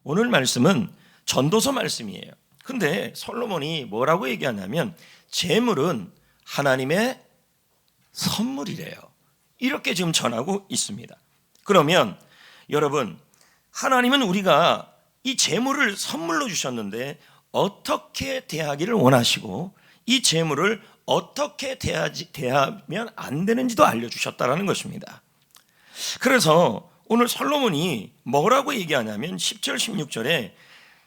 오늘 말씀은 전도서 말씀이에요. 근데 솔로몬이 뭐라고 얘기하냐면 재물은 하나님의 선물이래요. 이렇게 지금 전하고 있습니다. 그러면 여러분, 하나님은 우리가 이 재물을 선물로 주셨는데 어떻게 대하기를 원하시고 이 재물을 어떻게 대하면 안 되는지도 알려주셨다는 것입니다. 그래서 오늘 솔로몬이 뭐라고 얘기하냐면 10절 16절에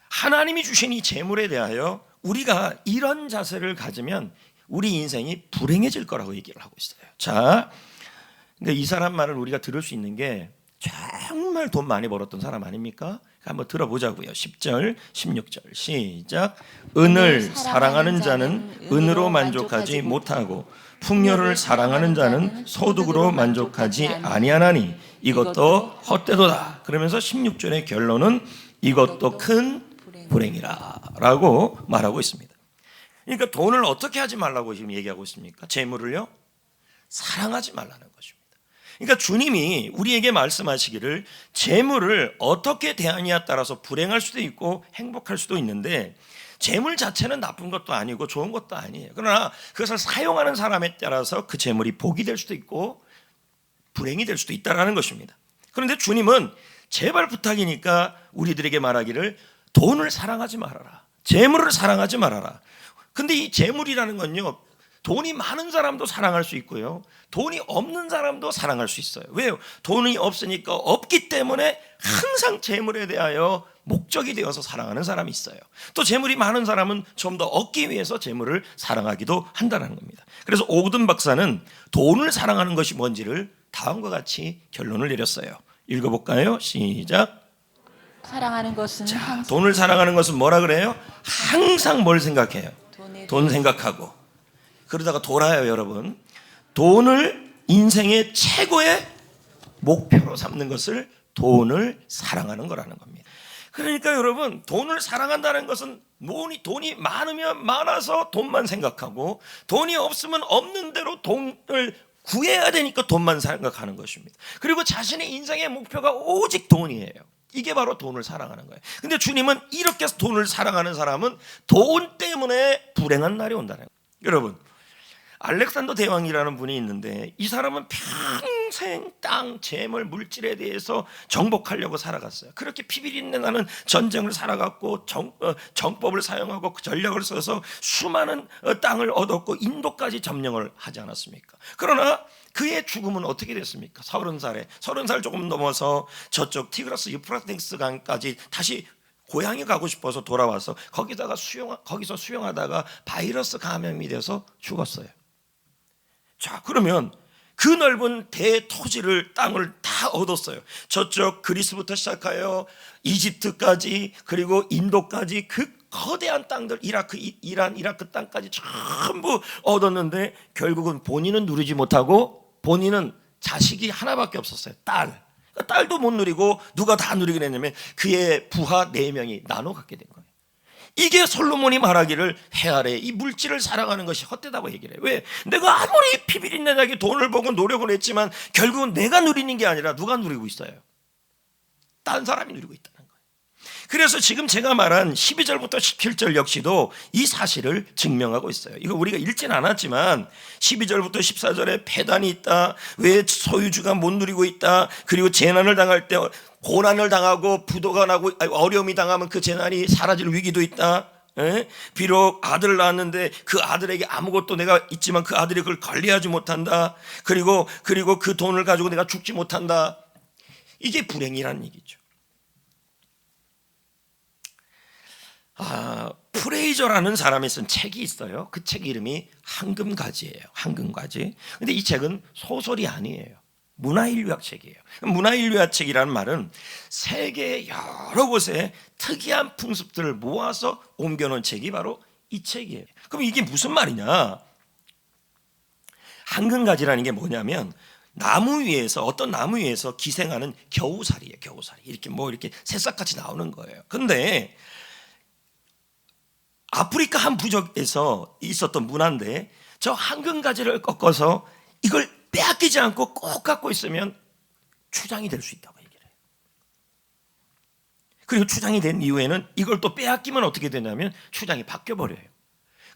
하나님이 주신 이 재물에 대하여 우리가 이런 자세를 가지면 우리 인생이 불행해질 거라고 얘기를 하고 있어요. 자, 근데 이 사람 말을 우리가 들을 수 있는 게 정말 돈 많이 벌었던 사람 아닙니까? 한번 들어보자고요. 10절 16절 시작. 은을 사랑하는 자는 은으로 만족하지 못하고 풍요를 사랑하는 자는 소득으로 만족하지 아니하나니 이것도 헛되도다. 그러면서 16절의 결론은 이것도 큰 불행이라 라고 말하고 있습니다. 그러니까 돈을 어떻게 하지 말라고 지금 얘기하고 있습니까? 재물을요? 사랑하지 말라는 것입니다. 그러니까 주님이 우리에게 말씀하시기를 재물을 어떻게 대하느냐에 따라서 불행할 수도 있고 행복할 수도 있는데 재물 자체는 나쁜 것도 아니고 좋은 것도 아니에요. 그러나 그것을 사용하는 사람에 따라서 그 재물이 복이 될 수도 있고 불행이 될 수도 있다는 것입니다. 그런데 주님은 제발 부탁이니까 우리들에게 말하기를 돈을 사랑하지 말아라. 재물을 사랑하지 말아라. 근데 이 재물이라는 건요, 돈이 많은 사람도 사랑할 수 있고요, 돈이 없는 사람도 사랑할 수 있어요. 왜요? 돈이 없으니까 없기 때문에 항상 재물에 대하여 목적이 되어서 사랑하는 사람이 있어요. 또 재물이 많은 사람은 좀 더 얻기 위해서 재물을 사랑하기도 한다는 겁니다. 그래서 오든 박사는 돈을 사랑하는 것이 뭔지를 다음과 같이 결론을 내렸어요. 읽어볼까요? 시작. 사랑하는 것은 자, 돈을 사랑하는 것은 뭐라 그래요? 항상 뭘 생각해요? 돈 생각하고. 그러다가 돌아요, 여러분. 돈을 인생의 최고의 목표로 삼는 것을 돈을 사랑하는 거라는 겁니다. 그러니까 여러분, 돈을 사랑한다는 것은 돈이 많으면 많아서 돈만 생각하고 돈이 없으면 없는 대로 돈을 구해야 되니까 돈만 생각하는 것입니다. 그리고 자신의 인생의 목표가 오직 돈이에요. 이게 바로 돈을 사랑하는 거예요. 근데 주님은 이렇게 돈을 사랑하는 사람은 돈 때문에 불행한 날이 온다는 거예요. 여러분, 알렉산더 대왕이라는 분이 있는데 이 사람은 평생 땅, 재물, 물질에 대해서 정복하려고 살아갔어요. 그렇게 피비린내 나는 전쟁을 살아갔고 정법을 사용하고 전략을 써서 수많은 땅을 얻었고 인도까지 점령을 하지 않았습니까? 그러나 그의 죽음은 어떻게 됐습니까? 30살 조금 넘어서 저쪽 티그라스 유프라테스 강까지 다시 고향에 가고 싶어서 돌아와서 거기서 수영하다가 바이러스 감염이 돼서 죽었어요. 자, 그러면 그 넓은 대토지를 땅을 다 얻었어요. 저쪽 그리스부터 시작하여 이집트까지 그리고 인도까지 그 거대한 땅들, 이란, 이라크 땅까지 전부 얻었는데 결국은 본인은 누리지 못하고 본인은 자식이 하나밖에 없었어요. 딸도 못 누리고 누가 다 누리게 됐냐면 그의 부하 4명이 나눠 갖게 된 거예요. 이게 솔로몬이 말하기를 헤아래 이 물질을 사랑하는 것이 헛되다고 얘기를 해요. 왜? 내가 아무리 피비린내나게 돈을 벌고 노력을 했지만 결국은 내가 누리는 게 아니라 누가 누리고 있어요? 딴 사람이 누리고 있다는 거예요. 그래서 지금 제가 말한 12절부터 17절 역시도 이 사실을 증명하고 있어요. 이거 우리가 읽진 않았지만 12절부터 14절에 배단이 있다, 왜 소유주가 못 누리고 있다, 그리고 재난을 당할 때 고난을 당하고 부도가 나고 어려움이 당하면 그 재난이 사라질 위기도 있다. 비록 아들을 낳았는데 그 아들에게 아무것도 내가 있지만 그 아들이 그걸 관리하지 못한다. 그리고 그 돈을 가지고 내가 죽지 못한다. 이게 불행이라는 얘기죠. 프레이저라는 사람이 쓴 책이 있어요. 그 책 이름이 황금가지예요. 황금가지. 근데 이 책은 소설이 아니에요. 문화인류학 책이에요. 문화인류학 책이라는 말은 세계 여러 곳에 특이한 풍습들을 모아서 옮겨놓은 책이 바로 이 책이에요. 그럼 이게 무슨 말이냐? 황금가지라는 게 뭐냐면 어떤 나무 위에서 기생하는 겨우살이에요. 겨우살이 이렇게 새싹같이 나오는 거예요. 근데 아프리카 한 부족에서 있었던 문화인데 저 황금가지를 꺾어서 이걸 빼앗기지 않고 꼭 갖고 있으면 추장이 될 수 있다고 얘기를 해요. 그리고 추장이 된 이후에는 이걸 또 빼앗기면 어떻게 되냐면 추장이 바뀌어버려요.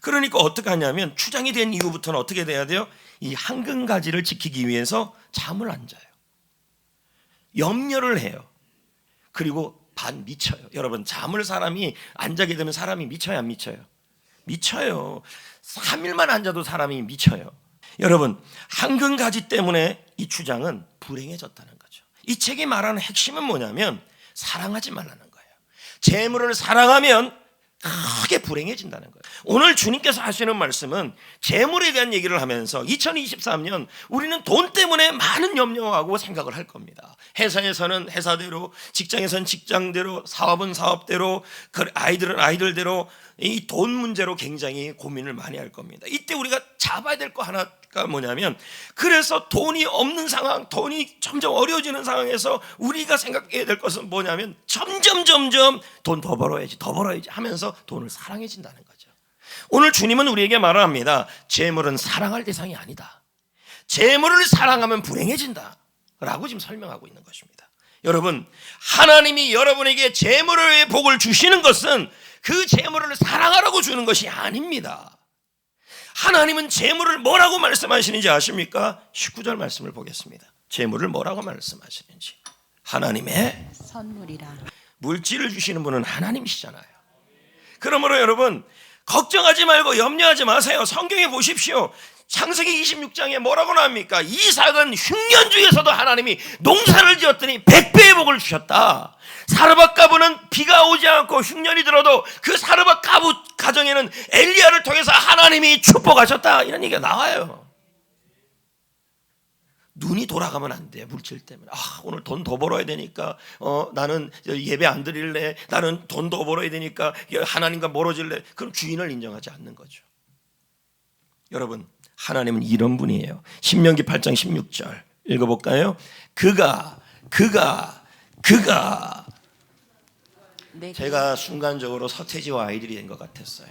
그러니까 어떻게 하냐면 추장이 된 이후부터는 어떻게 돼야 돼요? 이 한근가지를 지키기 위해서 잠을 안 자요. 염려를 해요. 그리고 반 미쳐요. 여러분, 잠을 사람이 안 자게 되면 사람이 미쳐요, 안 미쳐요? 미쳐요. 3일만 안 자도 사람이 미쳐요. 여러분, 한근가지 때문에 이 추장은 불행해졌다는 거죠. 이 책이 말하는 핵심은 뭐냐면 사랑하지 말라는 거예요. 재물을 사랑하면 크게 불행해진다는 거예요. 오늘 주님께서 하시는 말씀은 재물에 대한 얘기를 하면서 2023년 우리는 돈 때문에 많은 염려하고 생각을 할 겁니다. 회사에서는 회사대로, 직장에서는 직장대로, 사업은 사업대로, 아이들은 아이들대로 이 돈 문제로 굉장히 고민을 많이 할 겁니다. 이때 우리가 잡아야 될 거 하나가 뭐냐면, 그래서 돈이 없는 상황, 돈이 점점 어려워지는 상황에서 우리가 생각해야 될 것은 뭐냐면 점점 돈 더 벌어야지 하면서 돈을 사랑해진다는 거죠. 오늘 주님은 우리에게 말합니다. 재물은 사랑할 대상이 아니다. 재물을 사랑하면 불행해진다 라고 지금 설명하고 있는 것입니다. 여러분, 하나님이 여러분에게 재물의 복을 주시는 것은 그 재물을 사랑하라고 주는 것이 아닙니다. 하나님은 재물을 뭐라고 말씀하시는지 아십니까? 19절 말씀을 보겠습니다. 재물을 뭐라고 말씀하시는지. 하나님의 선물이라. 물질을 주시는 분은 하나님이시잖아요. 그러므로 여러분, 걱정하지 말고 염려하지 마세요. 성경에 보십시오. 창세기 26장에 뭐라고 나옵니까? 이삭은 흉년 중에서도 하나님이 농사를 지었더니 100배의 복을 주셨다. 사르밧 가부는 비가 오지 않고 흉년이 들어도 그 사르밧 가부 가정에는 엘리야를 통해서 하나님이 축복하셨다. 이런 얘기가 나와요. 눈이 돌아가면 안 돼. 물질 때문에. 오늘 돈 더 벌어야 되니까 나는 예배 안 드릴래. 나는 돈 더 벌어야 되니까 하나님과 멀어질래. 그럼 주인을 인정하지 않는 거죠. 여러분, 하나님은 이런 분이에요. 신명기 8장 16절 읽어볼까요? 그가 제가 순간적으로 서태지와 아이들이 된 것 같았어요.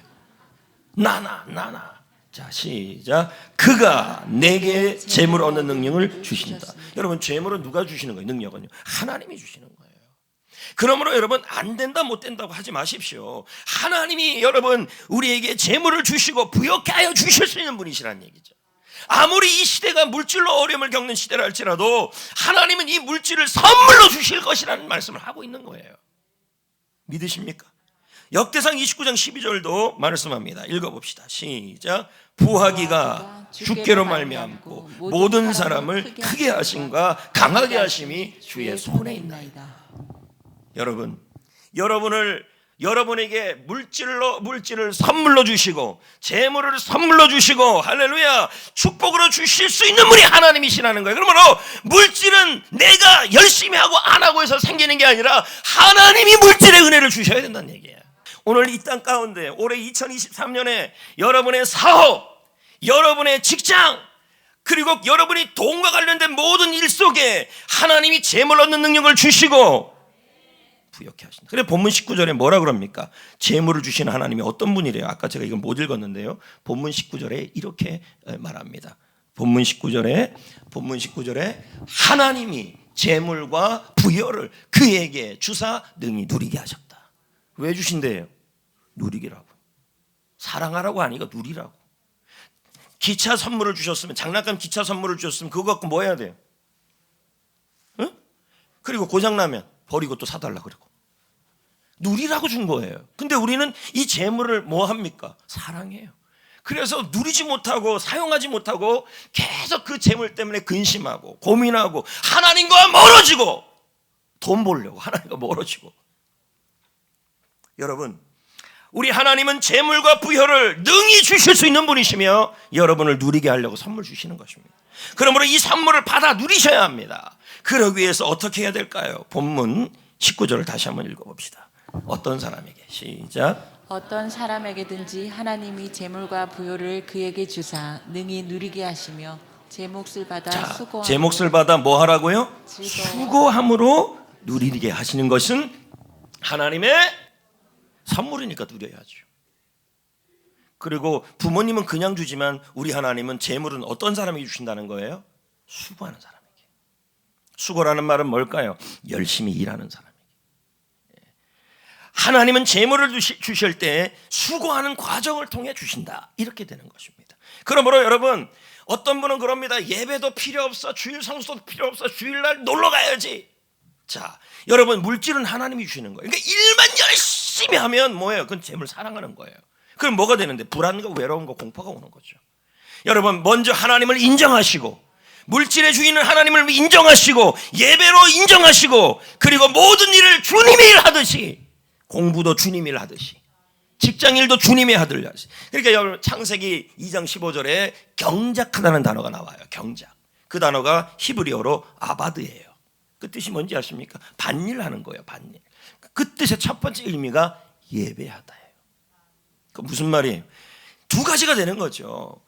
나나. 자, 시작. 그가 내게 재물 얻는 능력을 주신다. 여러분, 재물은 누가 주시는 거예요? 능력은요? 하나님이 주시는 거예요. 그러므로 여러분, 안 된다 못 된다고 하지 마십시오. 하나님이 여러분 우리에게 재물을 주시고 부욕케 하여 주실 수 있는 분이시란 얘기죠. 아무리 이 시대가 물질로 어려움을 겪는 시대라 할지라도 하나님은 이 물질을 선물로 주실 것이라는 말씀을 하고 있는 거예요. 믿으십니까? 역대상 29장 12절도 말씀합니다. 읽어봅시다. 시작. 부하기가 주께로 말미암고 모든 사람을 크게 하심과 강하게 하심이 주의 손에 있나이다. 여러분에게 물질을 선물로 주시고 재물을 선물로 주시고 할렐루야 축복으로 주실 수 있는 분이 하나님이시라는 거예요. 그러므로 물질은 내가 열심히 하고 안 하고 해서 생기는 게 아니라 하나님이 물질의 은혜를 주셔야 된다는 얘기예요. 오늘 이 땅 가운데 올해 2023년에 여러분의 사업, 여러분의 직장, 그리고 여러분이 돈과 관련된 모든 일 속에 하나님이 재물 얻는 능력을 주시고 부욕케 하신다. 그래 본문 19절에 뭐라 그럽니까? 재물을 주시는 하나님이 어떤 분이래요? 아까 제가 이걸 못 읽었는데요. 본문 19절에 이렇게 말합니다. 본문 19절에 하나님이 재물과 부여를 그에게 주사 능히 누리게 하셨다. 왜 주신대요? 누리기라고. 사랑하라고 하니까 누리라고. 기차 선물을 주셨으면, 장난감 기차 선물을 주셨으면 그거 갖고 뭐 해야 돼요? 응? 그리고 고장나면 버리고 또 사달라 그러고. 누리라고 준 거예요. 근데 우리는 이 재물을 뭐 합니까? 사랑해요. 그래서 누리지 못하고 사용하지 못하고 계속 그 재물 때문에 근심하고 고민하고 하나님과 멀어지고 돈 벌려고 하나님과 멀어지고. 여러분, 우리 하나님은 재물과 부여를 능히 주실 수 있는 분이시며 여러분을 누리게 하려고 선물 주시는 것입니다. 그러므로 이 선물을 받아 누리셔야 합니다. 그러기 위해서 어떻게 해야 될까요? 본문 19절을 다시 한번 읽어봅시다. 어떤 사람에게 시작. 어떤 사람에게든지 하나님이 재물과 부요를 그에게 주사 능히 누리게 하시며 제 몫을 받아 수고함으로. 제 몫을 받아 뭐 하라고요? 수고함으로 누리게 하시는 것은 하나님의 선물이니까 누려야죠. 그리고 부모님은 그냥 주지만 우리 하나님은 재물은 어떤 사람에게 주신다는 거예요? 수고하는 사람에게. 수고라는 말은 뭘까요? 열심히 일하는 사람에게. 하나님은 재물을 주실 때 수고하는 과정을 통해 주신다. 이렇게 되는 것입니다. 그러므로 여러분, 어떤 분은 그럽니다. 예배도 필요 없어, 주일 성수도 필요 없어, 주일날 놀러 가야지. 자, 여러분, 물질은 하나님이 주시는 거예요. 그러니까 일만 열심히 하면 뭐예요? 그건 재물 사랑하는 거예요. 그럼 뭐가 되는데? 불안과 외로움과 공포가 오는 거죠. 여러분, 먼저 하나님을 인정하시고, 물질의 주인은 하나님을 인정하시고, 예배로 인정하시고, 그리고 모든 일을 주님이 일하듯이, 공부도 주님이 일하듯이, 직장일도 주님이 하듯이. 그러니까 여러분, 창세기 2장 15절에 경작하다는 단어가 나와요. 경작. 그 단어가 히브리어로 아바드예요. 그 뜻이 뭔지 아십니까? 반일하는 거예요. 반일. 그 뜻의 첫 번째 의미가 예배하다예요. 그 무슨 말이에요? 두 가지가 되는 거죠.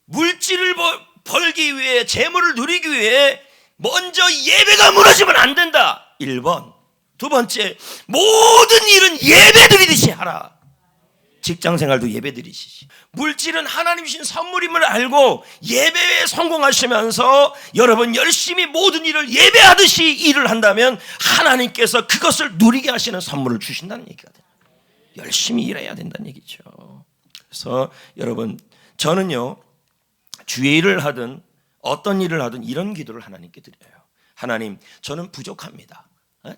물질을 벌기 위해, 재물을 누리기 위해 먼저 예배가 무너지면 안 된다. 1번. 두 번째, 모든 일은 예배드리듯이 하라. 직장생활도 예배드리시지. 물질은 하나님 주신 선물임을 알고 예배에 성공하시면서 여러분 열심히 모든 일을 예배하듯이 일을 한다면 하나님께서 그것을 누리게 하시는 선물을 주신다는 얘기가 돼요. 열심히 일해야 된다는 얘기죠. 그래서 여러분, 저는요, 주의 일을 하든 어떤 일을 하든 이런 기도를 하나님께 드려요. 하나님, 저는 부족합니다.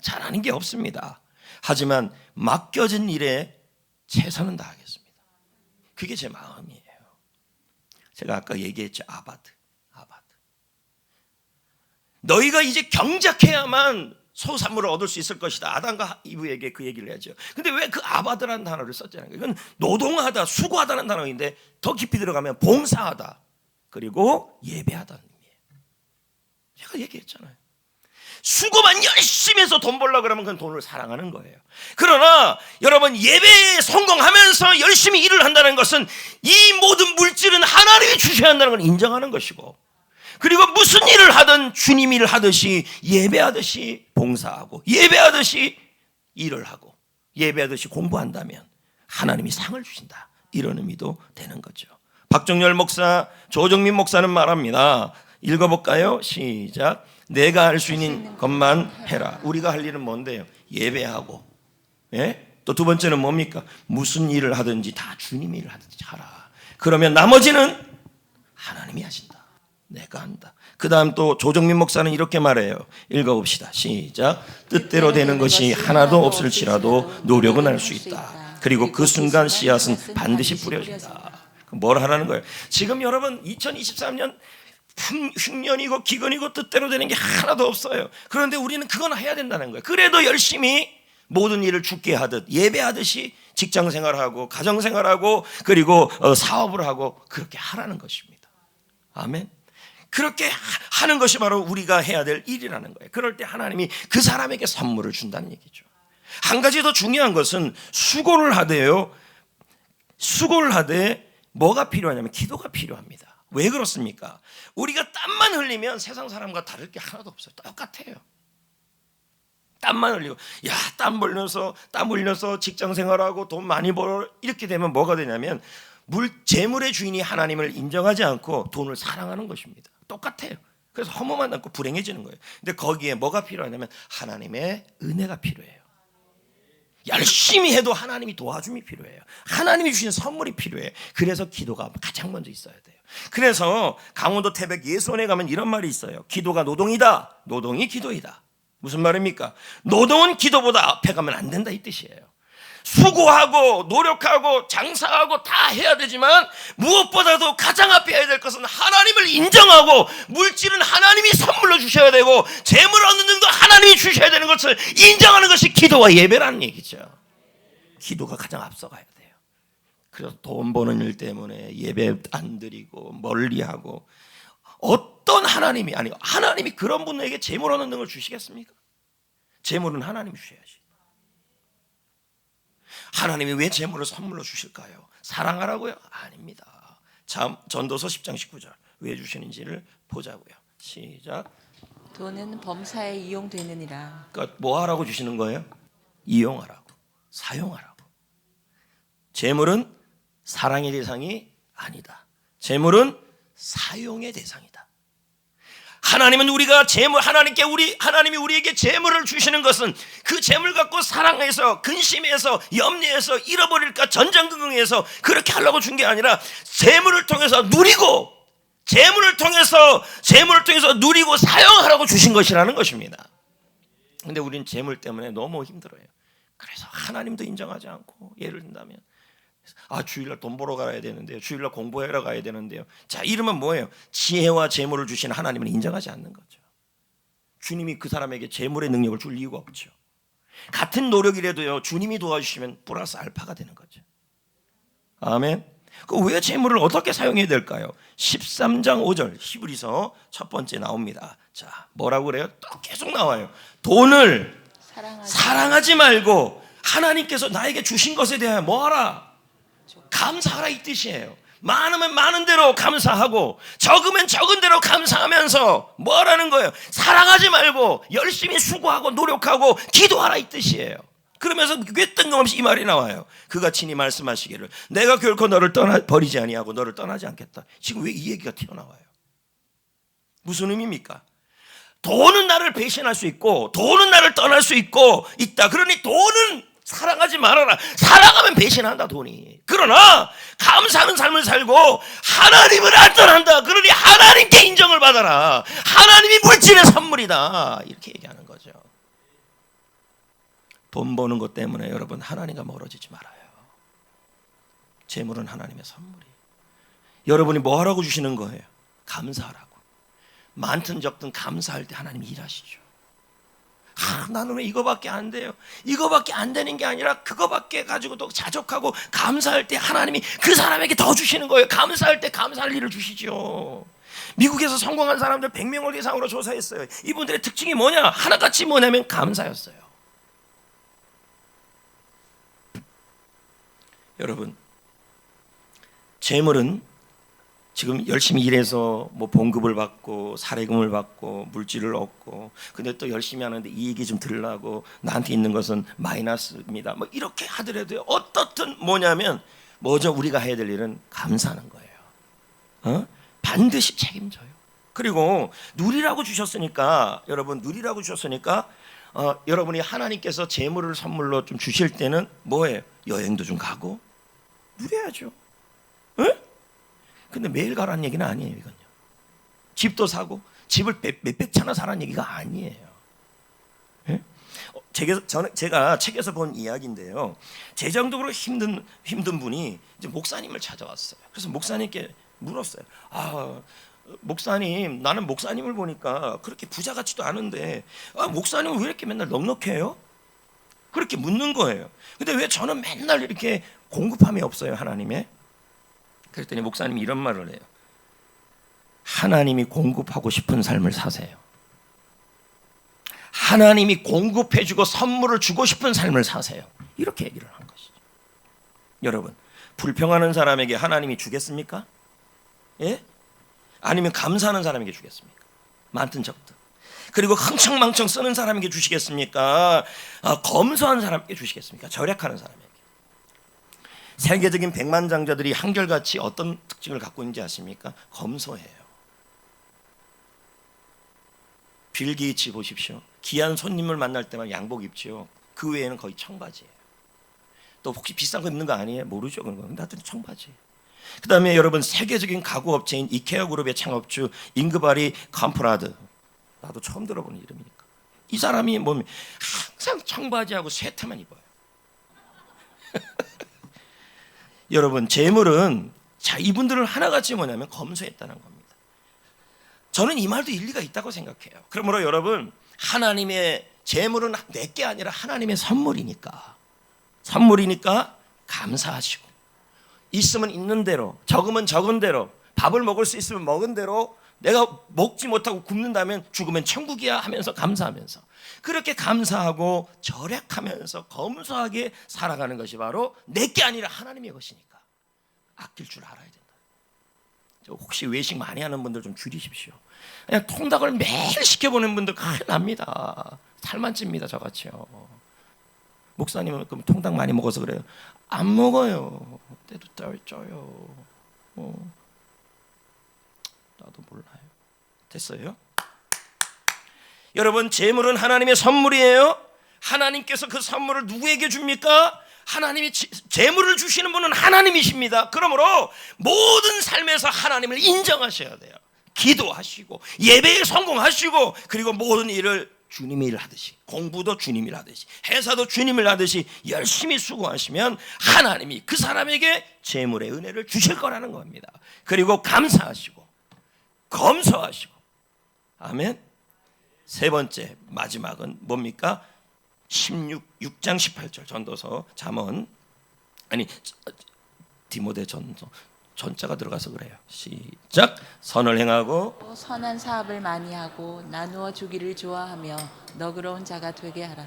잘하는 게 없습니다. 하지만 맡겨진 일에 최선은 다하겠습니다. 그게 제 마음이에요. 제가 아까 얘기했죠. 아바드. 너희가 이제 경작해야만 소산물을 얻을 수 있을 것이다. 아담과 이브에게 그 얘기를 하죠. 근데 왜 그 아바드라는 단어를 썼잖아요. 이건 노동하다, 수고하다는 단어인데 더 깊이 들어가면 봉사하다, 그리고 예배하다는 의미예요. 제가 얘기했잖아요. 수고만 열심히 해서 돈 벌려고 그러면 그건 돈을 사랑하는 거예요. 그러나 여러분, 예배에 성공하면서 열심히 일을 한다는 것은 이 모든 물질은 하나님이 주셔야 한다는 걸 인정하는 것이고, 그리고 무슨 일을 하든 주님 일을 하듯이 예배하듯이 봉사하고, 예배하듯이 일을 하고, 예배하듯이 공부한다면 하나님이 상을 주신다. 이런 의미도 되는 거죠. 박정열 목사, 조정민 목사는 말합니다. 읽어볼까요? 시작. 내가 할 수 있는 것만 해라. 우리가 할 일은 뭔데요? 예배하고, 또 두 번째는 뭡니까? 무슨 일을 하든지 다 주님 일을 하든지 하라. 그러면 나머지는 하나님이 하신다. 내가 한다. 그 다음 또 조정민 목사는 이렇게 말해요. 읽어봅시다. 시작. 뜻대로 되는 것이 하나도 없을지라도 노력은 할 수 있다. 그리고 그 순간 씨앗은 반드시 뿌려진다. 뭘 하라는 거예요? 지금 여러분 2023년 흉년이고 기근이고 뜻대로 되는 게 하나도 없어요. 그런데 우리는 그건 해야 된다는 거예요. 그래도 열심히 모든 일을 주께 하듯 예배하듯이 직장생활하고 가정생활하고 그리고 사업을 하고 그렇게 하라는 것입니다. 아멘. 그렇게 하는 것이 바로 우리가 해야 될 일이라는 거예요. 그럴 때 하나님이 그 사람에게 선물을 준다는 얘기죠. 한 가지 더 중요한 것은 수고를 하되 뭐가 필요하냐면 기도가 필요합니다. 왜 그렇습니까? 우리가 땀만 흘리면 세상 사람과 다를 게 하나도 없어요. 똑같아요. 땀만 흘리고, 땀 흘려서 직장 생활하고 돈 많이 벌어, 이렇게 되면 뭐가 되냐면 재물의 주인이 하나님을 인정하지 않고 돈을 사랑하는 것입니다. 똑같아요. 그래서 허무만 남고 불행해지는 거예요. 근데 거기에 뭐가 필요하냐면 하나님의 은혜가 필요해요. 열심히 해도 하나님이 도와줌이 필요해요. 하나님이 주신 선물이 필요해요. 그래서 기도가 가장 먼저 있어야 돼요. 그래서 강원도 태백 예수원에 가면 이런 말이 있어요. 기도가 노동이다. 노동이 기도이다. 무슨 말입니까? 노동은 기도보다 앞에 가면 안 된다, 이 뜻이에요. 수고하고 노력하고 장사하고 다 해야 되지만 무엇보다도 가장 앞에 해야 될 것은 하나님을 인정하고, 물질은 하나님이 선물로 주셔야 되고, 재물 얻는 등도 하나님이 주셔야 되는 것을 인정하는 것이 기도와 예배라는 얘기죠. 기도가 가장 앞서가야 돼요. 그래서 돈 버는 일 때문에 예배 안 드리고 멀리하고, 어떤 하나님이 그런 분에게 재물 얻는 등을 주시겠습니까? 재물은 하나님이 주셔야지. 하나님이 왜 재물을 선물로 주실까요? 사랑하라고요? 아닙니다. 전도서 10장 19절 왜 주시는지를 보자고요. 시작. 돈은 범사에 이용되느니라. 그러니까 뭐 하라고 주시는 거예요? 이용하라고, 사용하라고. 재물은 사랑의 대상이 아니다. 재물은 사용의 대상이다. 하나님은 하나님이 우리에게 재물을 주시는 것은 그 재물 갖고 사랑해서 근심해서 염려해서 잃어버릴까 전전긍긍해서 그렇게 하려고 준 게 아니라 재물을 통해서 누리고 누리고 사용하라고 주신 것이라는 것입니다. 근데 우리는 재물 때문에 너무 힘들어요. 그래서 하나님도 인정하지 않고, 예를 든다면 주일날 돈 벌어 가야 되는데요, 주일날 공부하러 가야 되는데요. 자, 이러면 뭐예요? 지혜와 재물을 주신 하나님은 인정하지 않는 거죠. 주님이 그 사람에게 재물의 능력을 줄 이유가 없죠. 같은 노력이라도요, 주님이 도와주시면 플러스 알파가 되는 거죠. 아멘. 왜 재물을 어떻게 사용해야 될까요? 13장 5절 히브리서 첫 번째 나옵니다. 자, 뭐라고 그래요? 또 계속 나와요. 돈을 사랑하지 말고 하나님께서 나에게 주신 것에 대하여 뭐하라? 감사하라, 이 뜻이에요. 많으면 많은 대로 감사하고 적으면 적은 대로 감사하면서 뭐라는 거예요? 사랑하지 말고 열심히 수고하고 노력하고 기도하라, 이 뜻이에요. 그러면서 꽤 뜬금없이 이 말이 나와요. 그가 친히 말씀하시기를 내가 결코 너를 버리지 아니하고 너를 떠나지 않겠다. 지금 왜 이 얘기가 튀어나와요? 무슨 의미입니까? 돈은 나를 배신할 수 있고 돈은 나를 떠날 수 있다. 그러니 돈은 사랑하지 말아라. 사랑하면 배신한다, 돈이. 그러나 감사하는 삶을 살고 하나님을 안 떠난다. 그러니 하나님께 인정을 받아라. 하나님이 물질의 선물이다. 이렇게 얘기하는 거죠. 돈 버는 것 때문에 여러분 하나님과 멀어지지 말아요. 재물은 하나님의 선물이에요. 여러분이 뭐 하라고 주시는 거예요? 감사하라고. 많든 적든 감사할 때 하나님이 일하시죠. 나는 왜 이거밖에 안 돼요? 이거밖에 안 되는 게 아니라 그거밖에 가지고도 자족하고 감사할 때 하나님이 그 사람에게 더 주시는 거예요. 감사할 때 감사할 일을 주시죠. 미국에서 성공한 사람들 100명을 이상으로 조사했어요. 이분들의 특징이 뭐냐? 하나같이 뭐냐면 감사였어요. 여러분, 재물은 지금 열심히 일해서 뭐 봉급을 받고 사례금을 받고 물질을 얻고, 근데 또 열심히 하는데 이익이 좀 들라고 나한테 있는 것은 마이너스입니다. 뭐 이렇게 하더라도요, 어떻든 뭐냐면 먼저 우리가 해야 될 일은 감사하는 거예요. 반드시 책임져요. 그리고 누리라고 주셨으니까, 여러분 누리라고 주셨으니까 여러분이 하나님께서 재물을 선물로 좀 주실 때는 뭐예요? 여행도 좀 가고 누려야죠. 근데 매일 가라는 얘기는 아니에요. 이건요, 집도 사고 집을 몇백 채나 사라는 얘기가 아니에요. 제가 책에서 본 이야기인데요, 재정적으로 힘든 분이 이제 목사님을 찾아왔어요. 그래서 목사님께 물었어요. 목사님, 나는 목사님을 보니까 그렇게 부자 같지도 않은데 목사님은 왜 이렇게 맨날 넉넉해요? 그렇게 묻는 거예요. 근데 왜 저는 맨날 이렇게 공급함이 없어요, 하나님의? 그랬더니 목사님이 이런 말을 해요. 하나님이 공급하고 싶은 삶을 사세요. 하나님이 공급해주고 선물을 주고 싶은 삶을 사세요. 이렇게 얘기를 한 것이죠. 여러분, 불평하는 사람에게 하나님이 주겠습니까? 예? 아니면 감사하는 사람에게 주겠습니까? 많든 적든. 그리고 흥청망청 쓰는 사람에게 주시겠습니까? 검소한 사람에게 주시겠습니까? 절약하는 사람에게. 세계적인 백만장자들이 한결같이 어떤 특징을 갖고 있는지 아십니까? 검소해요. 빌 게이츠 보십시오. 귀한 손님을 만날 때만 양복 입죠. 그 외에는 거의 청바지예요. 또 혹시 비싼 거 입는 거 아니에요? 모르죠. 그런 거. 근데 하여튼 청바지. 그 다음에 여러분, 세계적인 가구 업체인 이케아 그룹의 창업주 잉그바리 캄프라드, 나도 처음 들어보는 이름이니까, 이 사람이 뭡니까? 항상 청바지하고 쇠타만 입어요. 여러분, 재물은 이분들은 하나같이 뭐냐면 검소했다는 겁니다. 저는 이 말도 일리가 있다고 생각해요. 그러므로 여러분, 하나님의 재물은 내게 아니라 하나님의 선물이니까 감사하시고, 있으면 있는 대로, 적으면 적은 대로, 밥을 먹을 수 있으면 먹은 대로, 내가 먹지 못하고 굶는다면 죽으면 천국이야 하면서 감사하면서, 그렇게 감사하고 절약하면서 검소하게 살아가는 것이 바로 내게 아니라 하나님의 것이니까 아낄 줄 알아야 된다. 혹시 외식 많이 하는 분들 좀 줄이십시오. 그냥 통닭을 매일 시켜보는 분들 큰일 납니다. 살만 찝니다, 저같이요. 목사님은 그럼 통닭 많이 먹어서 그래요? 안 먹어요. 때도 쪄요. 나도 몰라요. 됐어요? 여러분, 재물은 하나님의 선물이에요. 하나님께서 그 선물을 누구에게 줍니까? 하나님이 재물을 주시는 분은 하나님이십니다. 그러므로 모든 삶에서 하나님을 인정하셔야 돼요. 기도하시고 예배에 성공하시고, 그리고 모든 일을 주님의 일을 하듯이, 공부도 주님이 하듯이, 회사도 주님을 하듯이 열심히 수고하시면 하나님이 그 사람에게 재물의 은혜를 주실 거라는 겁니다. 그리고 감사하시고 검소하시고. 아멘. 세 번째, 마지막은 뭡니까? 6장 18절 전도서, 잠언, 아니 디모데 전서, 전자가 들어가서 그래요. 시작. 선을 행하고 또 선한 사업을 많이 하고 나누어 주기를 좋아하며 너그러운 자가 되게 하라.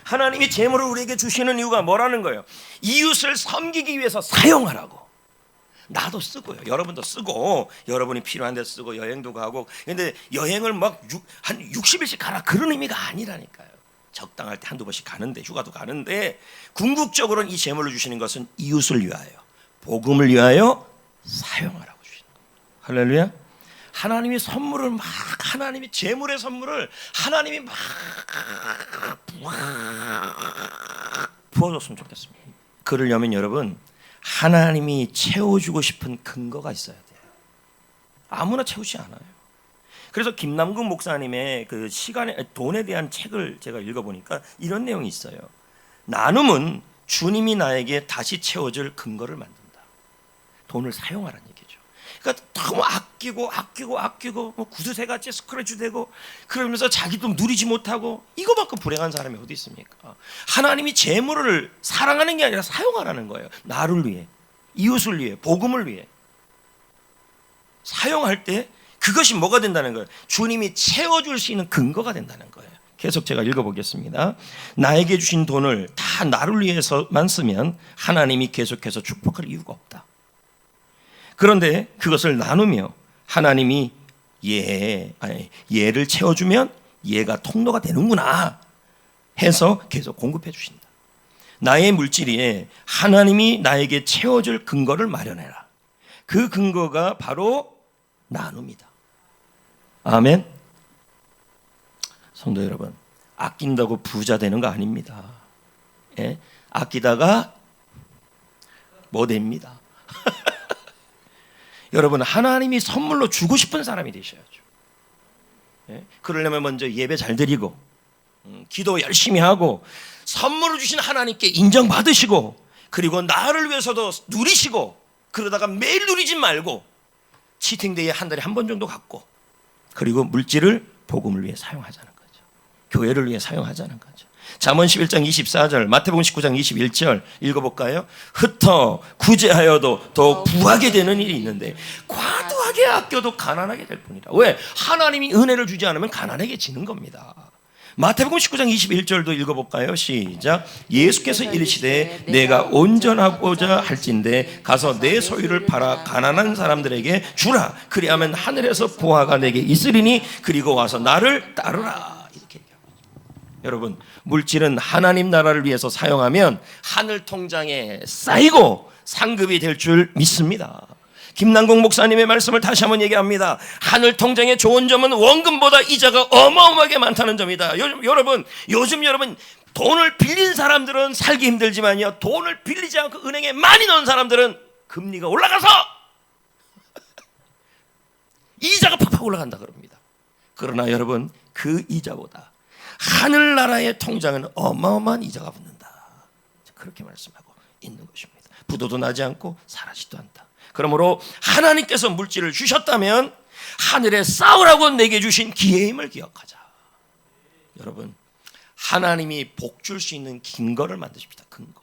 하나님이 재물을 우리에게 주시는 이유가 뭐라는 거예요? 이웃을 섬기기 위해서 사용하라고. 나도 쓰고요, 여러분도 쓰고, 여러분이 필요한 데 쓰고, 여행도 가고. 근데 여행을 막 한 60일씩 가라 그런 의미가 아니라니까요. 적당할 때 한두 번씩 가는데, 휴가도 가는데, 궁극적으로는 이 재물을 주시는 것은 이웃을 위하여, 복음을 위하여 사용하라고 주시는 거예요. 할렐루야. 하나님이 선물을 막, 하나님이 재물의 선물을 하나님이 막 부어줬으면 좋겠습니다. 그러려면 여러분, 하나님이 채워주고 싶은 근거가 있어야 돼요. 아무나 채우지 않아요. 그래서 김남국 목사님의 그 돈에 대한 책을 제가 읽어보니까 이런 내용이 있어요. 나눔은 주님이 나에게 다시 채워줄 근거를 만든다. 돈을 사용하라는 얘기죠. 그러니까 너무 아끼고 뭐 구두쇠같이 스크래치 되고, 그러면서 자기도 누리지 못하고, 이거만큼 불행한 사람이 어디 있습니까? 하나님이 재물을 사랑하는 게 아니라 사용하라는 거예요. 나를 위해, 이웃을 위해, 복음을 위해 사용할 때 그것이 뭐가 된다는 거예요? 주님이 채워줄 수 있는 근거가 된다는 거예요. 계속 제가 읽어보겠습니다. 나에게 주신 돈을 다 나를 위해서만 쓰면 하나님이 계속해서 축복할 이유가 없다. 그런데 그것을 나누며 하나님이 얘를 채워주면 얘가 통로가 되는구나 해서 계속 공급해 주신다. 나의 물질에 하나님이 나에게 채워줄 근거를 마련해라. 그 근거가 바로 나눔이다. 아멘. 성도 여러분, 아낀다고 부자 되는 거 아닙니다. 예? 아끼다가 뭐 됩니다. 여러분, 하나님이 선물로 주고 싶은 사람이 되셔야죠. 예? 그러려면 먼저 예배 잘 드리고, 기도 열심히 하고, 선물을 주신 하나님께 인정받으시고, 그리고 나를 위해서도 누리시고, 그러다가 매일 누리지 말고 치팅데이에 한 달에 한 번 정도 갖고, 그리고 물질을 복음을 위해 사용하자는 거죠. 교회를 위해 사용하자는 거죠. 잠언 11장 24절, 마태복음 19장 21절 읽어볼까요? 흩어 구제하여도 더 부하게 되는 일이 있는데 과도하게 아껴도 가난하게 될 뿐이라. 왜? 하나님이 은혜를 주지 않으면 가난해지는 겁니다. 마태복음 19장 21절도 읽어볼까요? 시작. 예수께서 이르시되 내가 온전하고자 할진대 가서 내 소유를 팔아 가난한 사람들에게 주라. 그리하면 하늘에서 보화가 내게 있으리니 그리고 와서 나를 따르라. 이렇게 얘기합니다. 여러분, 물질은 하나님 나라를 위해서 사용하면 하늘 통장에 쌓이고 상급이 될 줄 믿습니다. 김남국 목사님의 말씀을 다시 한번 얘기합니다. 하늘 통장의 좋은 점은 원금보다 이자가 어마어마하게 많다는 점이다. 요즘 여러분 돈을 빌린 사람들은 살기 힘들지만요, 돈을 빌리지 않고 은행에 많이 넣은 사람들은 금리가 올라가서 이자가 팍팍 올라간다 그럽니다. 그러나 여러분, 그 이자보다 하늘나라의 통장은 어마어마한 이자가 붙는다. 그렇게 말씀하고 있는 것입니다. 부도도 나지 않고 사라지도 않다. 그러므로 하나님께서 물질을 주셨다면 하늘에 쌓으라고 내게 주신 기회임을 기억하자. 여러분, 하나님이 복 줄 수 있는 근거를 만드십시다. 근거.